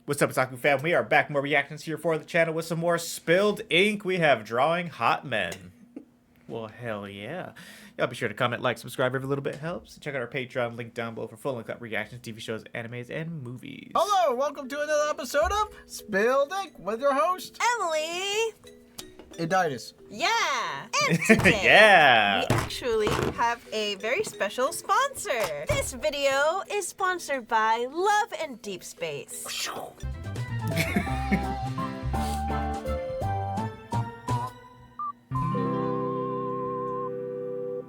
What's up, Otaku fam? We are back, more reactions here for the channel with some more spilled ink. We have Drawing Hot Men. Well, hell yeah. Y'all be sure to comment, like, subscribe. Every little bit helps. Check out our Patreon link down below for full uncut reactions, TV shows, animes, and movies. Hello, welcome to another episode of Spilled Ink with your host, Emily. daidus. Yeah. And today, Yeah. we actually have a very special sponsor. This video is sponsored by Love and Deep Space.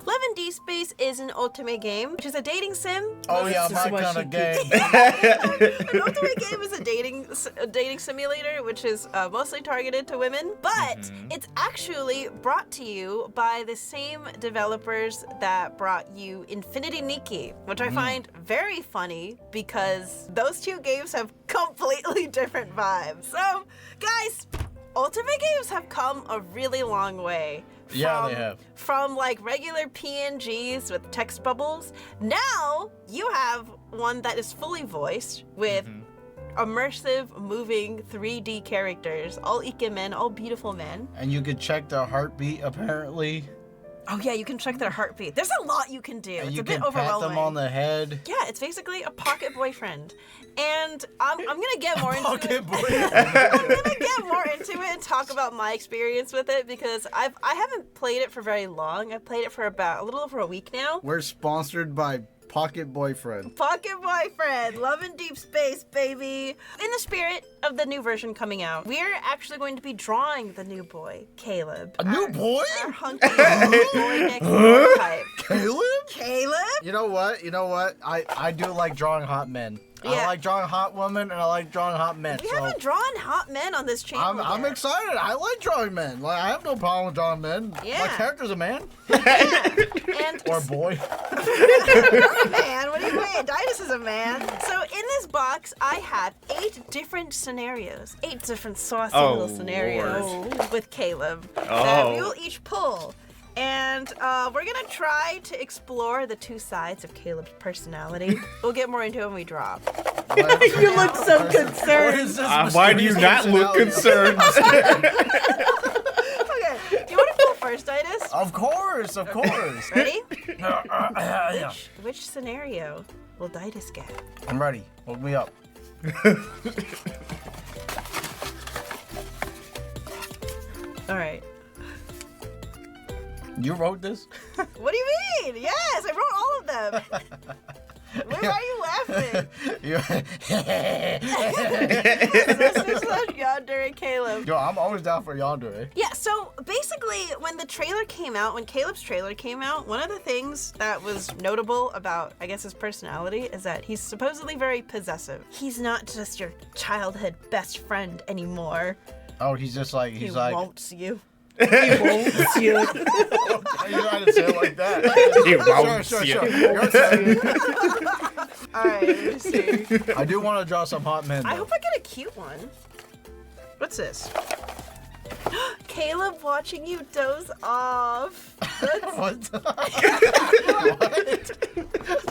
Love and Deep Space is an ultimate game, which is a dating sim. Oh yeah, my kind of game. An ultimate game is a dating simulator, which is mostly targeted to women, but it's actually brought to you by the same developers that brought you Infinity Nikki, which I find very funny because those two games have completely different vibes. So, guys, ultimate games have come a really long way. Yeah, they have. From like regular PNGs with text bubbles, now you have one that is fully voiced with immersive, moving 3D characters, all ikemen, all beautiful men. And you could check their heartbeat, apparently. Oh yeah, you can check their heartbeat. There's a lot you can do. And it's you a bit can pat overwhelming. them on the head. Yeah, it's basically a pocket boyfriend. And I'm gonna get more into Pocket it. boyfriend. I'm gonna get more into it and talk about my experience with it because I haven't played it for very long. I've played it for about a little over a week now. We're sponsored by Pocket Boyfriend. Pocket Boyfriend, Love in Deep Space, baby. In the spirit of the new version coming out, we're actually going to be drawing the new boy, Caleb. A new boy? Our hunky boy next door type. Caleb? Caleb? You know what? I do like drawing hot men. I Yeah. like drawing hot women and I like drawing hot men. We so haven't drawn hot men on this channel I'm yet. excited. I like drawing men. Like I have no problem with drawing men. Yeah. My character's a man. And Or a boy. you're a man. What do you mean? Daidus is a man. So in this box, I have 8 different scenarios. 8 different saucy little scenarios with Caleb that we will each pull. And we're gonna try to explore the 2 sides of Caleb's personality. We'll get more into it when we draw. You look so What concerned. is this Why do you not look concerned? Okay, you wanna go first, Daidus? Of course. Ready? Yeah. Which scenario will Daidus get? I'm ready. Hold me up. All right. You wrote this? What do you mean? Yes, I wrote all of them. Why are you laughing? This is such Yandere Caleb. Yo, I'm always down for yandere. Yeah, so basically, when the trailer came out, when Caleb's trailer came out, one of the things that was notable about, I guess, his personality is that he's supposedly very possessive. He's not just your childhood best friend anymore. Oh, he's just like, He he's like. wants you. He wants you. You trying to say it like that? He wants Sure. you. Your turn. All right, let me see. I do want to draw some hot men. I though. hope I get a cute one. What's this? Caleb watching you doze off. That's What? What?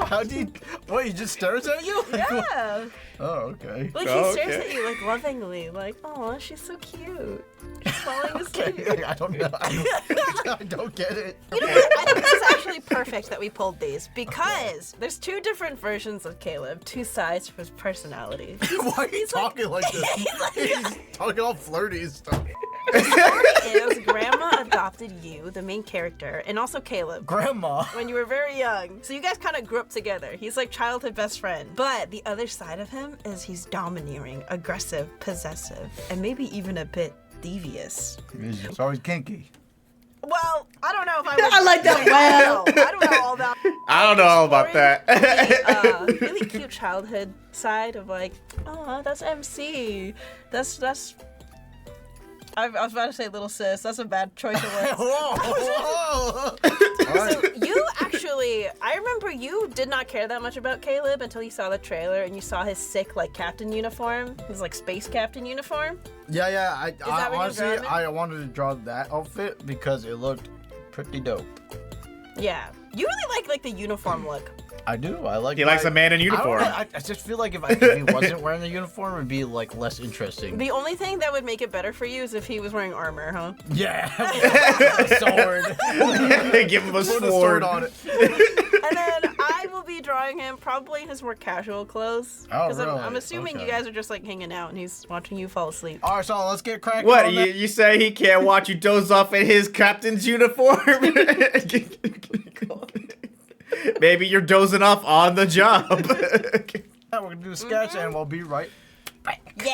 How do you? What? He just stares at you? yeah. Oh, okay. Like Oh, he stares okay. at you like lovingly, like, oh, she's so cute. She's falling Okay. asleep. I don't know. I don't get it. You know what? I think this is actually perfect that we pulled these because there's 2 different versions of Caleb, 2 sides of his personality. Why are you talking like this? He's talking all flirty and stuff. The story is Grandma adopted you, the main character, and also Caleb. Grandma. When you were very young. So you guys kind of grew up together. He's like childhood best friend. But the other side of him is he's domineering, aggressive, possessive, and maybe even a bit devious. It's always kinky. Well, I don't know if I would I like that. Wow. I don't know all about I don't know all about that. the really cute childhood side of like, oh, that's MC. That's I was about to say little sis. That's a bad choice of words. Whoa. So you actually, I remember you did not care that much about Caleb until you saw the trailer and you saw his sick like captain uniform, his like space captain uniform. Yeah. I that what you honestly, drawing it? I wanted to draw that outfit because it looked pretty dope. Yeah, you really like the uniform look. I do. I like. He likes a man in uniform. I just feel like if he wasn't wearing the uniform, it'd be like less interesting. The only thing that would make it better for you is if he was wearing armor, huh? Yeah. A sword. Give him a Put a sword sword on it. And then I will be drawing him probably in his more casual clothes. Oh, Because really? I'm assuming Okay. you guys are just like hanging out and he's watching you fall asleep. All right, so let's get cracking. What, on that. you say he can't watch you doze off in his captain's uniform? Maybe you're dozing off on the job. Yeah, we're gonna do a sketch, and we'll be right back Yeah!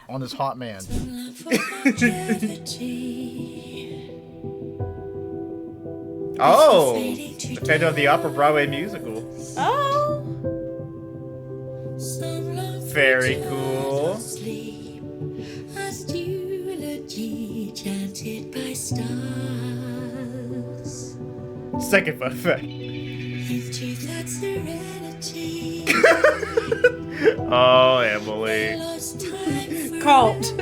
on this hot man. Oh, the Phantom of the Opera Broadway musical. Oh! Very cool. Second fun fact. Oh, Emily. Cult.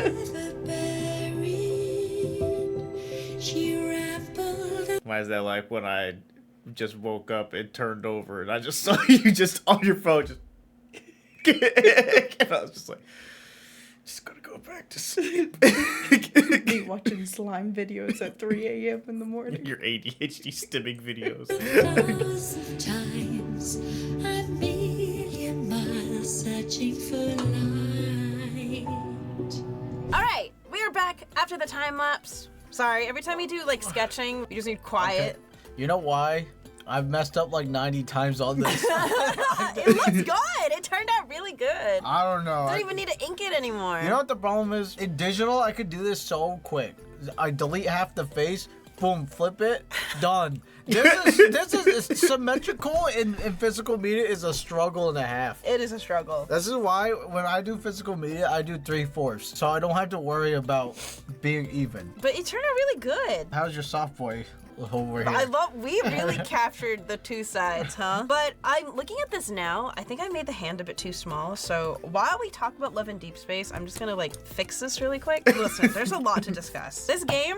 Why is that like when I just woke up and turned over and I just saw you just on your phone just and I was just like, just gonna go back to sleep. Me watching slime videos at 3 a.m. in the morning. Your ADHD stimming videos. Times a million miles searching for light. Alright, we are back after the time lapse. Sorry, every time you do like sketching, you just need quiet. You know why? I've messed up like 90 times on this. It looks good! It turned out really good. I don't know. I don't even need to ink it anymore. You know what the problem is? In digital, I could do this so quick. I delete half the face, boom, flip it, done. This is symmetrical in physical media is a struggle and a half. It is a struggle. This is why when I do physical media, I do 3/4, so I don't have to worry about being even. But it turned out really good. How's your soft boy over here? We really captured the two sides, huh? But I'm looking at this now, I think I made the hand a bit too small, so while we talk about Love in Deep Space, I'm just gonna like fix this really quick. Listen, there's a lot to discuss. This game,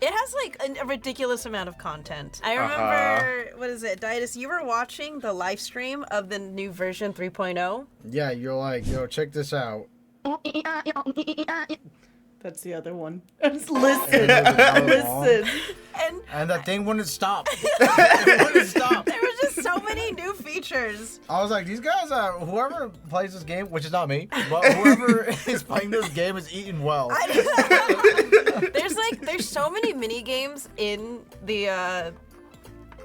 it has like a ridiculous amount of content. I remember, what is it, Daidus, you were watching the live stream of the new version 3.0. Yeah, you're like, yo, check this out. That's the other one. Listen. And that thing wouldn't stop. It wouldn't stop. there was just so many new features. I was like, these guys are, whoever plays this game, which is not me, but whoever is playing this game is eating well. There's so many mini games in the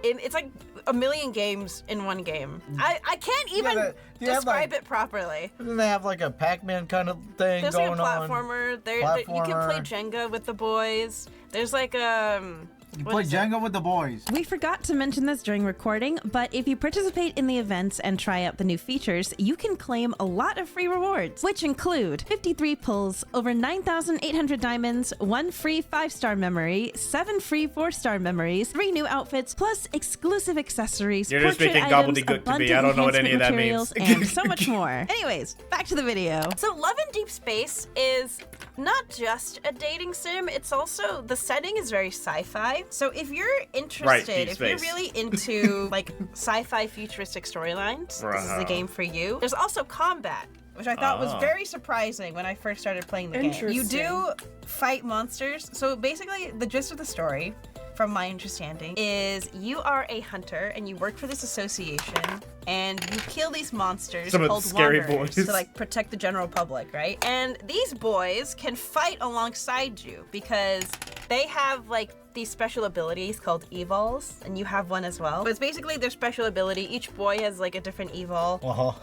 it's like a million games in one game. I can't even describe it properly. Then they have like a Pac-Man kind of thing There's going like a on. platformer. You can play Jenga with the boys. There's like You play Jenga with the boys. We forgot to mention this during recording, but if you participate in the events and try out the new features, you can claim a lot of free rewards, which include 53 pulls, over 9,800 diamonds, 1 free 5-star memory, 7 free 4-star memories, 3 new outfits, plus exclusive accessories, You're just portrait making items, gobbledygook to me. abundant I don't know what any of that enhancement means. materials, and so much more. Anyways, back to the video. So Love in Deep Space is not just a dating sim, it's also, the setting is very sci-fi. So if you're interested, if you're really into like sci-fi futuristic storylines, this is the game for you. There's also combat, which I thought was very surprising when I first started playing the game. You do fight monsters. So basically the gist of the story, from my understanding, is you are a hunter and you work for this association and you kill these monsters called scary wanderers boys to like protect the general public, right? And these boys can fight alongside you because they have like these special abilities called evols, and you have one as well. But it's basically their special ability. Each boy has like a different evol. Are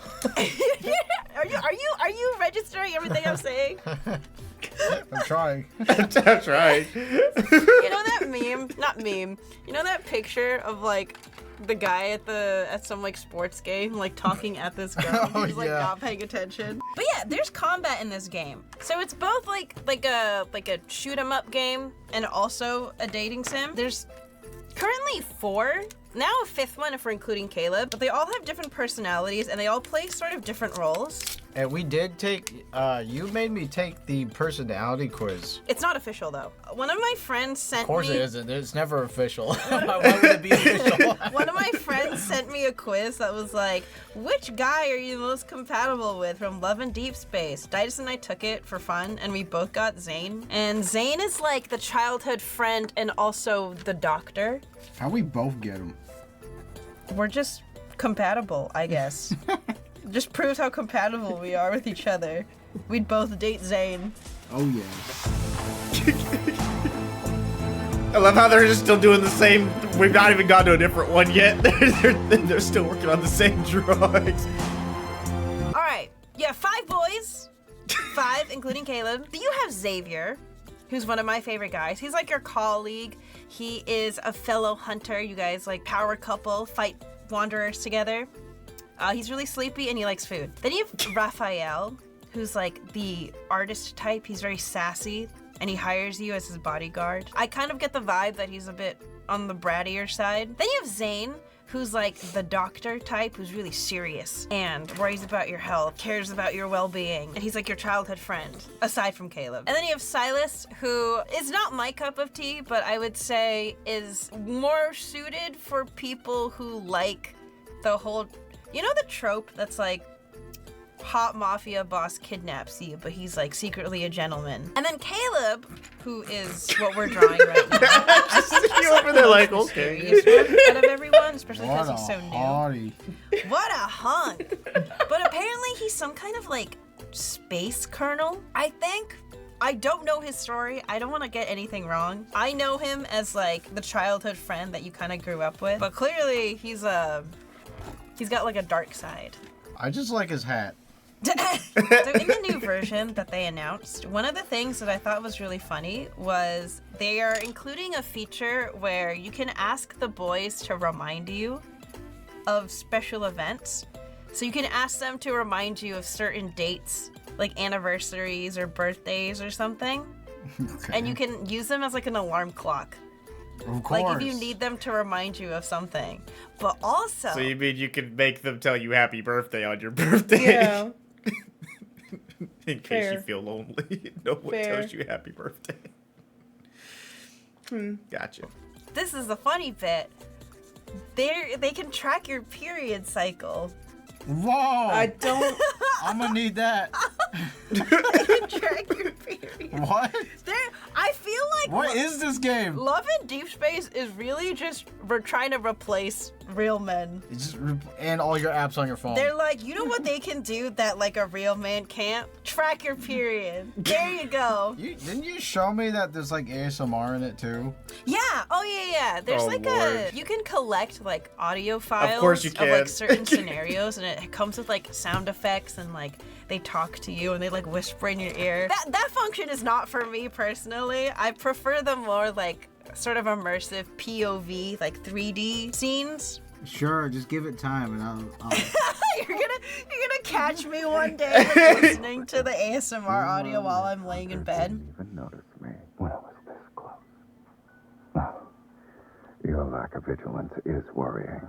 you registering everything I'm saying? I'm trying. That's right. You know that meme? Not meme. You know that picture of like the guy at some like sports game, like talking at this girl. Oh, He's like yeah. not paying attention. But yeah, there's combat in this game. So it's both like a shoot 'em up game and also a dating sim. There's currently 4 now a fifth one if we're including Caleb, but they all have different personalities and they all play sort of different roles. And we did take, you made me take the personality quiz. It's not official though. One of my friends sent me... Of course it isn't. It's never official. Why would it be official? One of my friends sent me a quiz that was like, which guy are you most compatible with from Love and Deep Space? Daidus and I took it for fun, and we both got Zane. And Zane is like the childhood friend and also the doctor. How we both get him? We're just compatible, I guess. Just proves how compatible we are with each other. We'd both date Zane. Oh yeah. I love how they're just still doing the same. We've not even gone to a different one yet. They're still working on the same drawings. All right, you have 5 boys, 5 including Caleb. You have Xavier, who's one of my favorite guys. He's like your colleague. He is a fellow hunter. You guys like power couple, fight wanderers together. He's really sleepy and he likes food. Then you have Raphael, who's like the artist type. He's very sassy and he hires you as his bodyguard. I kind of get the vibe that he's a bit on the brattier side. Then you have Zane, who's like the doctor type, who's really serious and worries about your health, cares about your well-being, and he's like your childhood friend, aside from Caleb. And then you have Silas, who is not my cup of tea, but I would say is more suited for people who like the whole, you know the trope that's like, hot mafia boss kidnaps you, but he's like secretly a gentleman. And then Caleb, who is what we're drawing right now. I think he's over there like, okay. mysterious one out of everyone, especially because he's so new. Hottie. What a hunk! But apparently he's some kind of like space colonel, I think. I don't know his story. I don't want to get anything wrong. I know him as like the childhood friend that you kind of grew up with, but clearly he's got like a dark side. I just like his hat. So in the new version that they announced, one of the things that I thought was really funny was they are including a feature where you can ask the boys to remind you of special events. So you can ask them to remind you of certain dates, like anniversaries or birthdays or something. Okay. And you can use them as like an alarm clock. Of course. Like if you need them to remind you of something. But also... So you mean you can make them tell you happy birthday on your birthday? Yeah. In case Fair. you feel lonely. No one Fair. tells you happy birthday. Gotcha. This is the funny bit. They can track your period cycle. Whoa! I don't. I'm gonna need that. They can track your period. What? I feel like What is this game? Love in Deep Space is really just we're trying to replace real men. It's just and all your apps on your phone. They're like, you know what they can do that like a real man can't? Track your period. There you go. Didn't you show me that there's like ASMR in it too? Yeah. Oh yeah. There's Oh, like Lord. you can collect like audio files course you of can. like certain scenarios, and it comes with like sound effects and like they talk to you and they like whisper in your ear. That function is not for me personally. I prefer the more like sort of immersive POV, like 3D scenes. Sure, just give it time and I'll You're gonna catch me one day like, listening to the ASMR audio while I'm laying in bed. Didn't even notice me when I was this close. Oh, your lack of vigilance is worrying.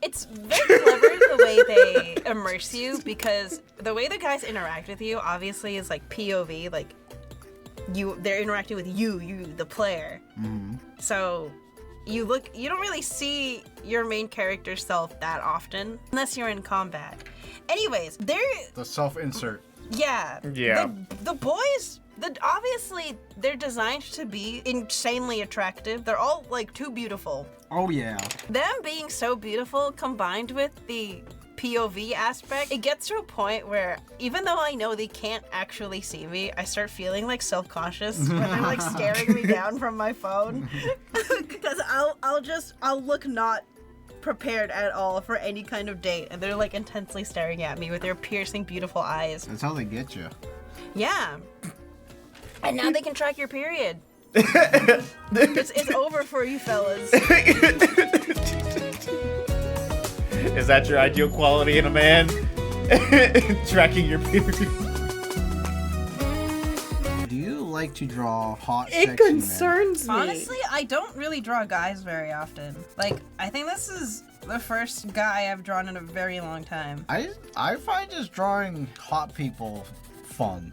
It's very clever the way they immerse you, because the way the guys interact with you obviously is like POV, like they're interacting with you, the player. Mm-hmm. So you don't really see your main character self that often unless you're in combat. Anyways, the self-insert. yeah. Yeah. The boys, obviously they're designed to be insanely attractive. They're all like too beautiful. Oh yeah. Them being so beautiful combined with the POV aspect, it gets to a point where even though I know they can't actually see me, I start feeling like self-conscious when they're like staring me down from my phone. Because I'll look not prepared at all for any kind of date, and they're like intensely staring at me with their piercing beautiful eyes. That's how they get you. Yeah. And now they can track your period. It's over for you fellas. Is that your ideal quality in a man? Tracking your period. Do you like to draw hot, It sexy concerns me. Honestly, I don't really draw guys very often. Like, I think this is the first guy I've drawn in a very long time. men. I find just drawing hot people fun.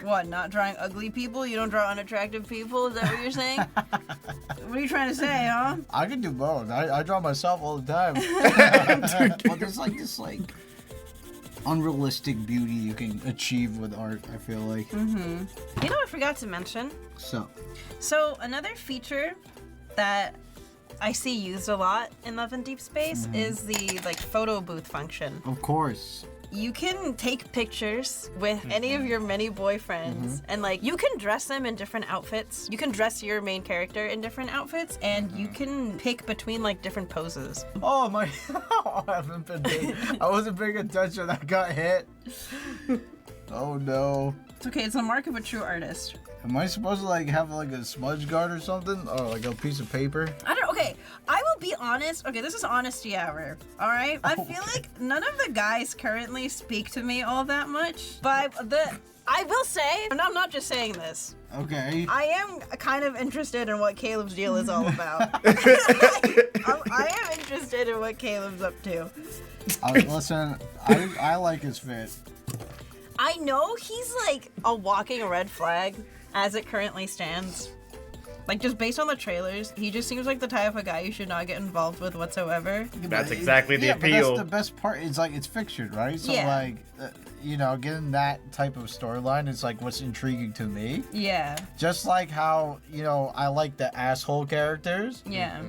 What, not drawing ugly people? You don't draw unattractive people? Is that what you're saying? What are you trying to say, huh? I can do both. I draw myself all the time. But there's like this unrealistic beauty you can achieve with art, I feel like. You know what I forgot to mention? So another feature that I see used a lot in Love and Deep Space is the like photo booth function. Of course. You can take pictures with any of your many boyfriends and like you can dress them in different outfits. You can dress your main character in different outfits and you can pick between like different poses. Oh my! I wasn't paying attention. I got hit. Oh no! It's okay, it's a mark of a true artist. Am I supposed to like have like a smudge guard or something, or like a piece of paper? I don't. Okay, I will be honest. Okay, this is honesty hour. All right. I feel like none of the guys currently speak to me all that much. But I will say, and I'm not just saying this, Okay. I am kind of interested in what Caleb's deal is all about. I am interested in what Caleb's up to. Listen, I like his fit. I know he's like a walking red flag as it currently stands. like just based on the trailers, he just seems like the type of guy you should not get involved with whatsoever. That's exactly the But appeal. that's the best part. It's like it's fiction, right? So Yeah. like, you know, getting that type of storyline is like what's intriguing to me. Yeah. Just like how, you know, I like the asshole characters. Yeah.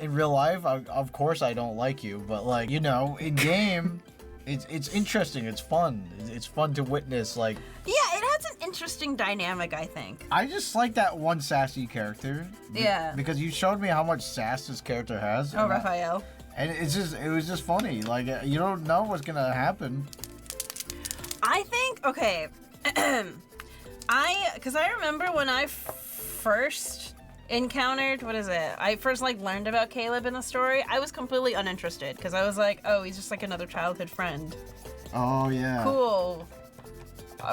In real life, of course I don't like you, but like, you know, in game, it's interesting. It's fun. It's fun to witness. Like, Yeah, it has an interesting dynamic, I think. I just like that one sassy character. Yeah. Because you showed me how much sass this character has. Oh, Raphael. And it was just funny. Like, you don't know what's gonna happen. I think, okay, Because I remember when I first encountered, I first like learned about Caleb in the story, I was completely uninterested because I was like, oh, he's just like another childhood friend. Oh yeah. Cool.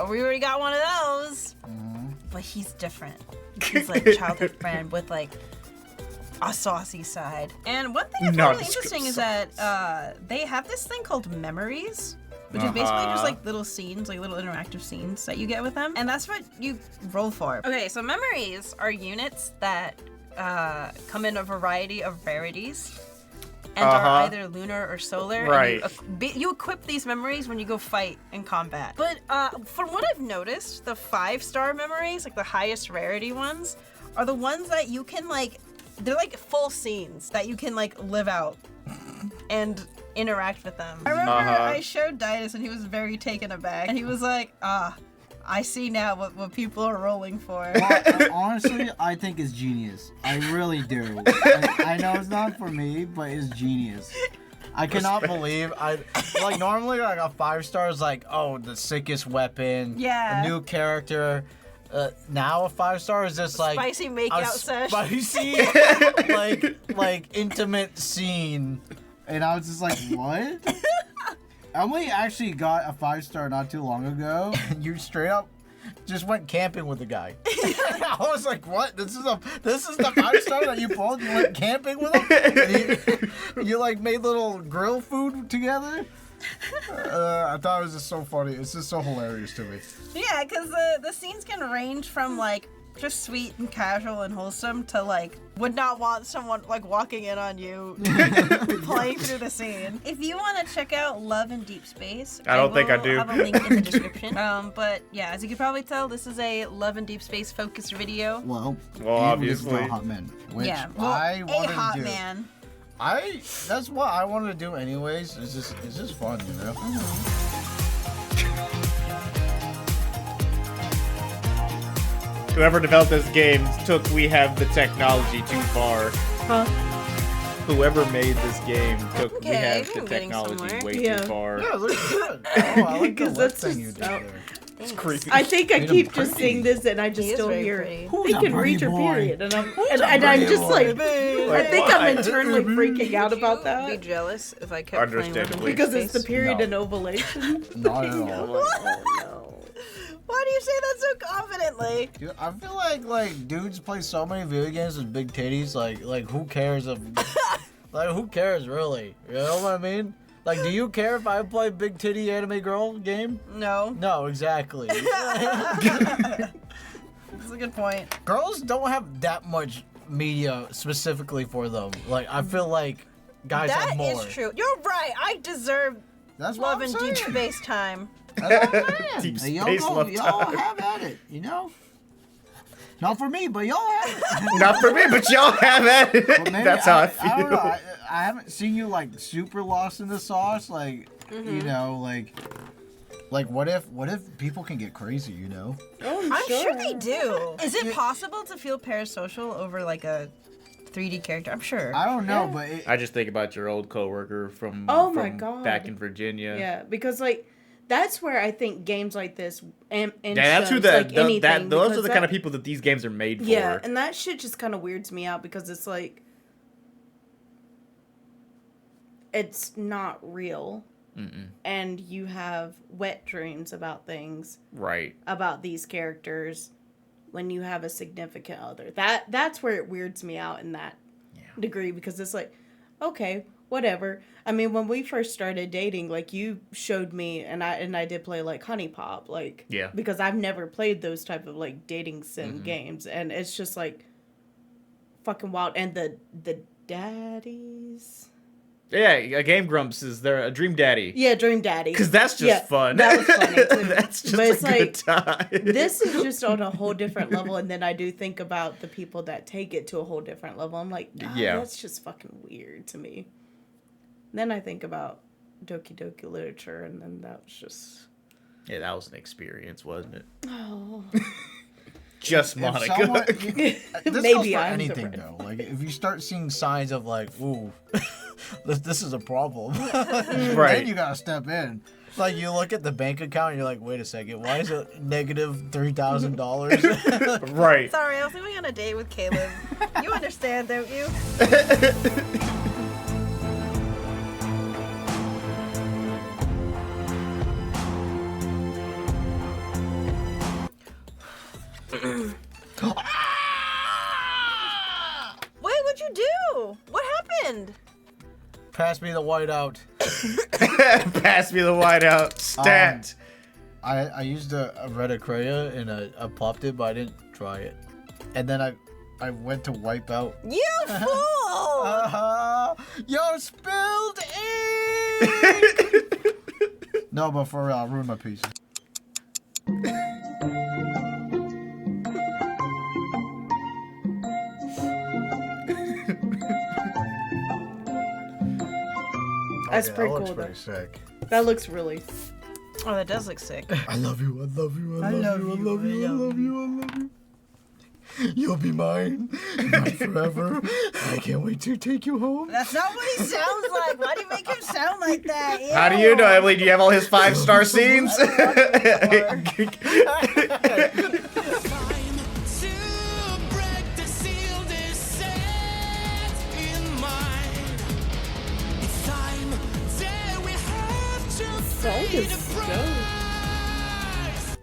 We already got one of those. Mm-hmm. But he's different. He's like a childhood friend with like a saucy side. And one thing I found really interesting is that they have this thing called memories, which is basically just like little scenes, like little interactive scenes that you get with them. And that's what you roll for. Okay, so memories are units that come in a variety of rarities and are either lunar or solar. Right. And you equip these memories when you go fight in combat. But from what I've noticed, the 5-star memories, like the highest rarity ones, are the ones that you can like, they're like full scenes that you can like live out and interact with them. I remember I showed daidus and he was very taken aback. And he was like, I see now what people are rolling for. Well, honestly, I think it's genius. I really do. I know it's not for me, but it's genius. I cannot believe like normally like a 5-star is like, oh, the sickest weapon, Yeah. a new character. Now a 5-star is just like spicy makeout sesh. spicy like intimate scene, and I was just like, what? Emily actually got a 5-star not too long ago, and you straight up just went camping with the guy. I was like, what? This is the 5-star that you pulled? You went camping with him? And you like made little grill food together? I thought it was just so funny. It's just so hilarious to me. Yeah, because the scenes can range from like just sweet and casual and wholesome to like Would not want someone like walking in on you playing through the scene. If you want to check out Love in Deep Space, I don't think I will do. have a link in the description. But yeah, as you can probably tell, this is a Love in Deep Space focused video. Well, obviously. Hot Men, which Yeah, well, I a wanted hot to do. man. That's what I wanted to do anyways. It's just fun, you know. Whoever developed this game took We Have the Technology too far. Huh? Whoever made this game took We Okay, Have the I'm getting Technology somewhere. way Yeah. too far. Yeah, it looks good. Oh, I like the Because lip that's thing you just did out. there. It's creepy. I think I Made keep him just pretty. saying this and I just He is don't very hear pretty. it. Who's They a can pretty read your boy? period, and I'm pretty just like, boy? I think I'm Why? internally freaking out about Be that jealous if I kept playing Love in Understandably. Deep because it's the Space? period No. and ovulation. Not at I'm all. like, oh no. Why do you say that so confidently? Dude, I feel like dudes play so many video games with big titties. Like who cares if like who cares really? You know what I mean? Like, do you care if I play big titty anime girl game? No. No, exactly. That's a good point. Girls don't have that much media specifically for them. Like, I feel like guys have more. That is true. You're right. I deserve That's love what I'm and deep saying. space time. That's what I'm Deep saying. space love Y'all time. have at it, you know? Not for me, but y'all have it. Not for me, but y'all have at it. But maybe That's how I feel. I don't know. I haven't seen you like super lost in the sauce. Like, you know, like what if people can get crazy? You know? Oh, I'm sure they do. Is it possible to feel parasocial over like a 3D character? I'm sure. I don't know, Yeah. but it, I just think about your old coworker from, Oh my from God. back in Virginia. Yeah, because like that's where I think games like this and That's who shows, the, like the anything, that those because are the kind of people that these games are made for. Yeah, and that shit just kind of weirds me out because it's like it's not real. And you have wet dreams about things, Right. about these characters when you have a significant other. That's where it weirds me out in that degree because it's like, okay, whatever. I mean, when we first started dating, like you showed me and I did play like Honey Pop, like because I've never played those type of like dating sim games and it's just like fucking wild and the daddies. Yeah, a Game Grumps is there a Dream Daddy. Yeah, Dream Daddy. Because that's just fun. That was funny too. That's just But it's a good time. This is just on a whole different level, and then I do think about the people that take it to a whole different level. I'm like, nah, that's just fucking weird to me. Then I think about Doki Doki Literature, and then that was just... Yeah, that was an experience, wasn't it? Oh. Just Monica. this Maybe goes for I'm the anything red though. Like if you start seeing signs of like, ooh, this is a problem, Right. then you gotta step in. Like you look at the bank account and you're like, wait a second, why is it negative $3,000? Right. Sorry, I was going on a date with Caleb. You understand, don't you? Wait, what'd you do? What happened? Pass me the whiteout. Pass me the whiteout. Stat. I used a red Acrea and I popped it, but I didn't try it. And then I went to wipe out. You fool! Yo, spilled ink! No, but for real, I ruined my piece. That's Okay, pretty that cool, looks though. pretty sick. That looks really... Oh, that does look sick. I love you, I love you, I love you, I love you, I love you, I love you. You'll be mine, mine forever. I can't wait to take you home. That's not what he sounds like. Why do you make him sound like that? Ew. How do you know, Emily? Do you have all his 5-star scenes? song is dope.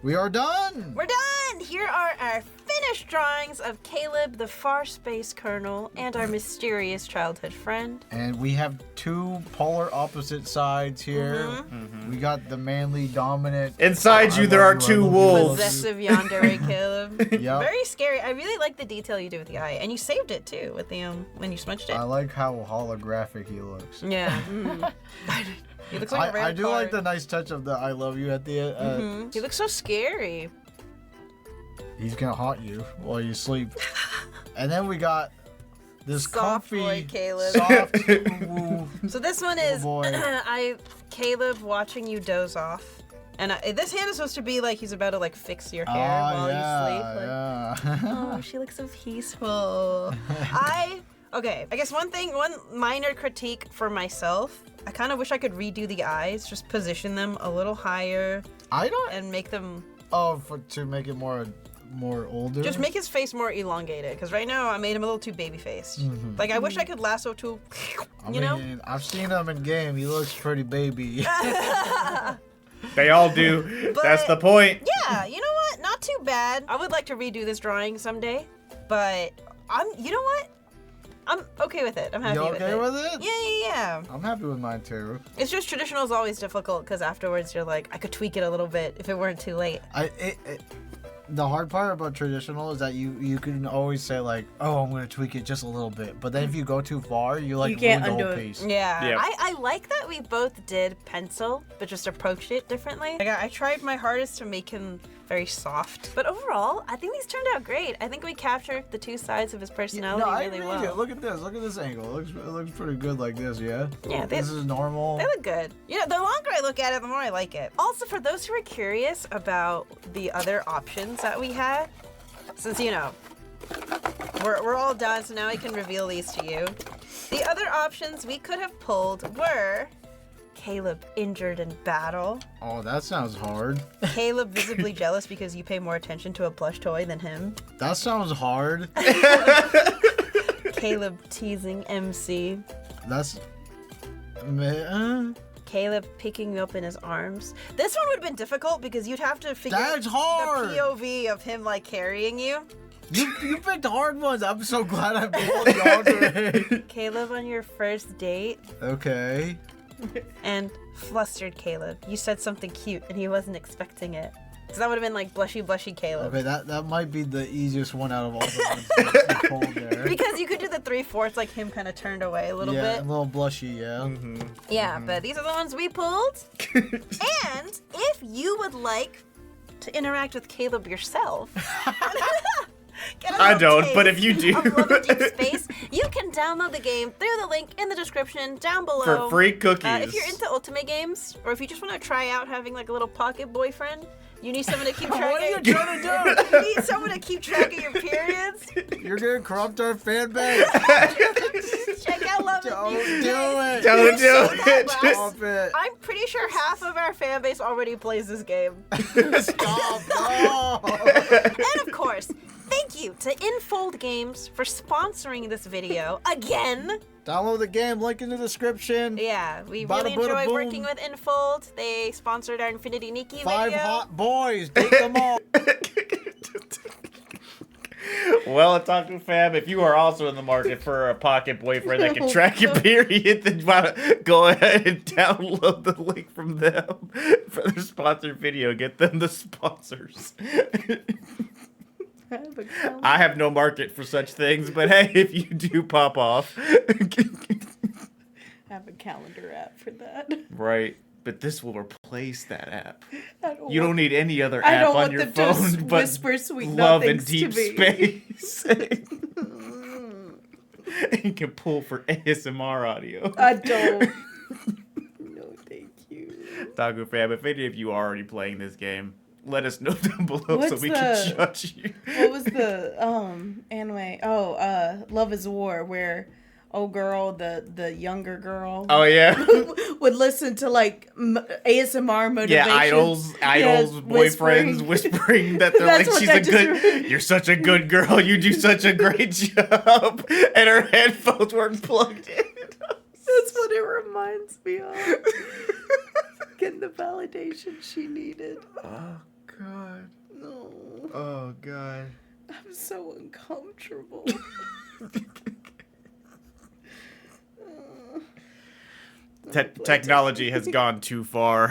We are done. We're done! Here are our finished drawings of Caleb, the far space colonel, and our mysterious childhood friend. And we have two polar opposite sides here. We got the manly dominant. Inside you, there are two wolves. Possessive yandere Caleb. Yep. Very scary. I really like the detail you did with the eye. And you saved it too with the when you smudged it. I like how holographic he looks. Yeah. He looks like a real I do like the card. nice touch of the I love you at the end. He looks so scary. He's gonna haunt you while you sleep. And then we got this Soft comfy, boy Caleb. soft, woo, So this one is boy. Caleb watching you doze off. And this hand is supposed to be like he's about to like fix your hair while you sleep. Like, yeah. oh, she looks so peaceful. Okay, I guess one minor critique for myself. I kind of wish I could redo the eyes, just position them a little higher I don't. and make them. Oh, to make it more older. Just make his face more elongated, because right now I made him a little too baby-faced. Like, I wish I could lasso too, you know? I've seen him in game. He looks pretty baby. They all do. That's the point. Yeah, you know what? Not too bad. I would like to redo this drawing someday, but you know what? I'm okay with it. I'm happy with it. You okay with it? Yeah. I'm happy with mine too. It's just traditional is always difficult because afterwards you're like, I could tweak it a little bit if it weren't too late. The hard part about traditional is that you can always say like, oh, I'm gonna tweak it just a little bit, but then if you go too far, you like can't ruin the undo whole it. piece. Yeah. Yep. I like that we both did pencil, but just approached it differently. Like, I tried my hardest to make him very soft. But overall, I think these turned out great. I think we captured the two sides of his personality I really agree well. with you. Look at this. Look at this angle. It looks pretty good like this, yeah? Yeah, This is normal. They look good. You know, the longer I look at it, the more I like it. Also, for those who are curious about the other options that we had, since, you know, we're all done, so now I can reveal these to you. The other options we could have pulled were Caleb injured in battle, Oh, that sounds hard. Caleb visibly jealous because you pay more attention to a plush toy than him, That sounds hard. Caleb teasing MC, That's... Caleb picking you up in his arms. This one would have been difficult because you'd have to figure That's hard. the POV of him like carrying you. You picked hard ones. I'm so glad I'm able to go to it. Caleb on your first date, Okay. and flustered Caleb. You said something cute and he wasn't expecting it. So that would have been like blushy Caleb. Okay, that might be the easiest one out of all the ones that you pulled there. Because you could do the 3/4, like him kind of turned away a little Yeah, bit. a little blushy, yeah. Yeah, but these are the ones we pulled. And if you would like to interact with Caleb yourself, get a I little don't, but taste if you do. of Love and Deep Space, you can download the game through the link in the description down below. For free cookies. If you're into Ultimate games, or if you just want to try out having like a little pocket boyfriend, you need someone to keep track What are you of trying to do? You need someone to keep track of your periods. You're gonna corrupt our fan base. Check out Love Don't and do Deep it. Space. Don't do it. Stop it. I'm pretty sure half of our fan base already plays this game. Stop. No. And of course, thank you to Infold Games for sponsoring this video again. Download the game. Link in the description. Yeah, we Bada really bada enjoy boom. working with Infold. They sponsored our Infinity Nikki 5 video. hot boys. Date them all. Well, Otaku fam, if you are also in the market for a pocket boyfriend that can track your period, then go ahead and download the link from them for their sponsored video. Get them the sponsors. I have no market for such things, but hey, if you do pop off. Have a calendar app for that. Right, but this will replace that app. I don't You don't want- need any other I app don't on want your them to phone but whisper sweet Love and nothings Deep to me. Space. You can pull for ASMR audio. I don't. No, thank you. Otaku fam, if any of you are already playing this game, let us know down below so What's we the- can judge you. What was the anime? Oh, Love is War, where girl, the younger girl, Oh yeah, would listen to like ASMR motivation. yeah. Idols, boyfriends whispering that they're That's like, what she's that a just good. reminded- You're such a good girl. You do such a great job, and her headphones weren't plugged in. That's what it reminds me of. Getting the validation she needed. Oh god. No, Oh god. I'm so uncomfortable. Technology has gone too far.